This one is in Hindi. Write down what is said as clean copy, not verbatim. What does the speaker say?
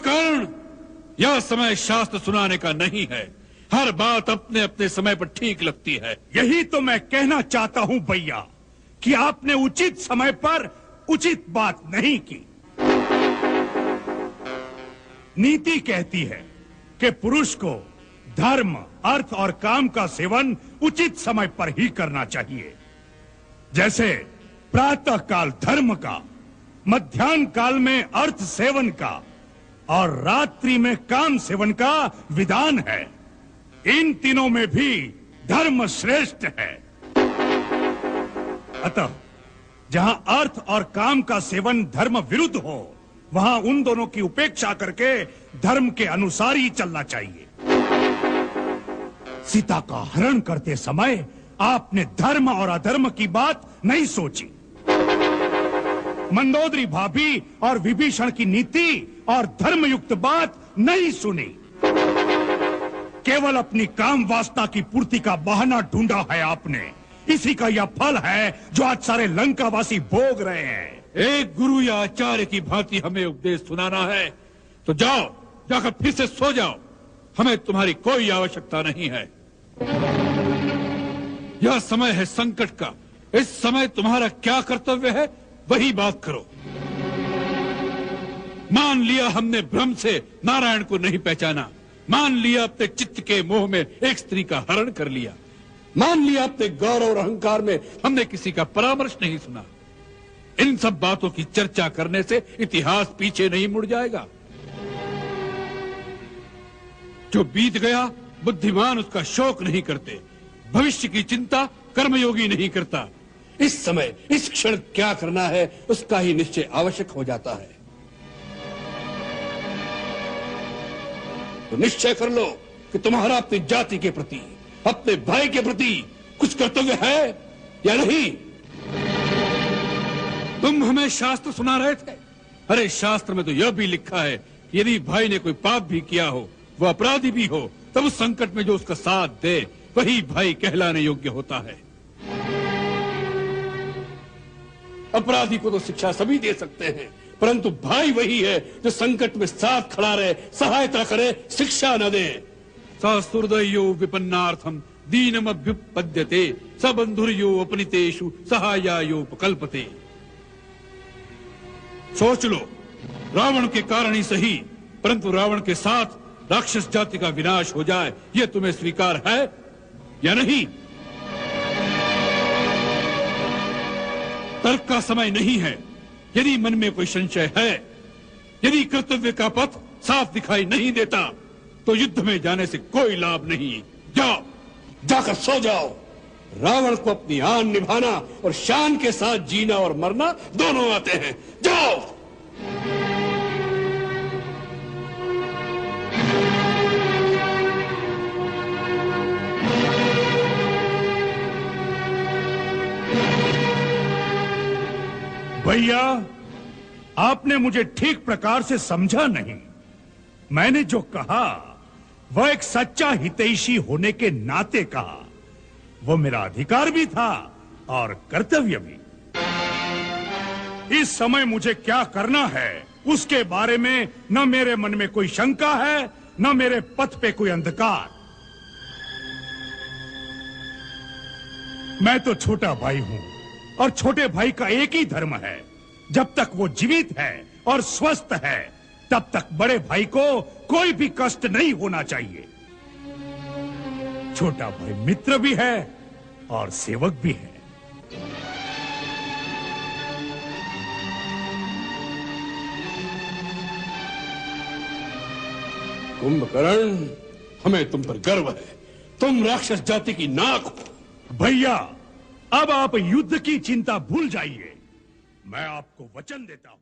कुंभकर्ण, यह समय शास्त्र सुनाने का नहीं है। हर बात अपने अपने समय पर ठीक लगती है। यही तो मैं कहना चाहता हूं भैया, कि आपने उचित समय पर उचित बात नहीं की। नीति कहती है कि पुरुष को धर्म, अर्थ और काम का सेवन उचित समय पर ही करना चाहिए। जैसे प्रातः काल धर्म का, मध्याह्न काल में अर्थ सेवन का और रात्रि में काम सेवन का विधान है। इन तीनों में भी धर्म श्रेष्ठ है। अतः जहां अर्थ और काम का सेवन धर्म विरुद्ध हो, वहां उन दोनों की उपेक्षा करके धर्म के अनुसार ही चलना चाहिए। सीता का हरण करते समय आपने धर्म और अधर्म की बात नहीं सोची। मंदोदरी भाभी और विभीषण की नीति और धर्मयुक्त बात नहीं सुनी। केवल अपनी काम वासना की पूर्ति का बहाना ढूंढा है आपने। इसी का यह फल है जो आज सारे लंकावासी भोग रहे हैं। एक गुरु या आचार्य की भांति हमें उपदेश सुनाना है तो जाओ, जाकर फिर से सो जाओ। हमें तुम्हारी कोई आवश्यकता नहीं है। यह समय है संकट का। इस समय तुम्हारा क्या कर्तव्य है वही बात करो। मान लिया हमने भ्रम से नारायण को नहीं पहचाना। मान लिया अपने चित्त के मोह में एक स्त्री का हरण कर लिया। मान लिया अपने गौरव और अहंकार में हमने किसी का परामर्श नहीं सुना। इन सब बातों की चर्चा करने से इतिहास पीछे नहीं मुड़ जाएगा। जो बीत गया बुद्धिमान उसका शोक नहीं करते। भविष्य की चिंता कर्मयोगी नहीं करता। इस समय इस क्षण क्या करना है उसका ही निश्चय आवश्यक हो जाता है। तो निश्चय कर लो कि तुम्हारा अपनी जाति के प्रति, अपने भाई के प्रति कुछ कर्तव्य है या नहीं। तुम हमें शास्त्र सुना रहे थे। अरे शास्त्र में तो यह भी लिखा है कि यदि भाई ने कोई पाप भी किया हो, वह अपराधी भी हो, तब उस संकट में जो उसका साथ दे वही भाई कहलाने योग्य होता है। अपराधी को तो शिक्षा सभी दे सकते हैं, परंतु भाई वही है जो संकट में साथ खड़ा रहे, सहायता करे, शिक्षा न दे। सहृदयो विपन्नार्थम दीनमभ्युपद्यते सबंधुर्यो अपनितेषु सहायायोपकल्पते। सोच लो, रावण के कारण ही सही, परंतु रावण के साथ राक्षस जाति का विनाश हो जाए, यह तुम्हें स्वीकार है या नहीं? तर्क का समय नहीं है। यदि मन में कोई संशय है, यदि कर्तव्य का पथ साफ दिखाई नहीं देता, तो युद्ध में जाने से कोई लाभ नहीं। जाओ, जाकर सो जाओ। रावण को अपनी आन निभाना और शान के साथ जीना और मरना दोनों आते हैं। जाओ। भैया, आपने मुझे ठीक प्रकार से समझा नहीं। मैंने जो कहा वह एक सच्चा हितैषी होने के नाते कहा। वो मेरा अधिकार भी था और कर्तव्य भी। इस समय मुझे क्या करना है उसके बारे में न मेरे मन में कोई शंका है, न मेरे पथ पे कोई अंधकार। मैं तो छोटा भाई हूं और छोटे भाई का एक ही धर्म है। जब तक वो जीवित है और स्वस्थ है, तब तक बड़े भाई को कोई भी कष्ट नहीं होना चाहिए। छोटा भाई मित्र भी है और सेवक भी है। कुंभकर्ण, हमें तुम पर गर्व है। तुम राक्षस जाति की नाक हो। भैया, अब आप युद्ध की चिंता भूल जाइए। मैं आपको वचन देता हूं।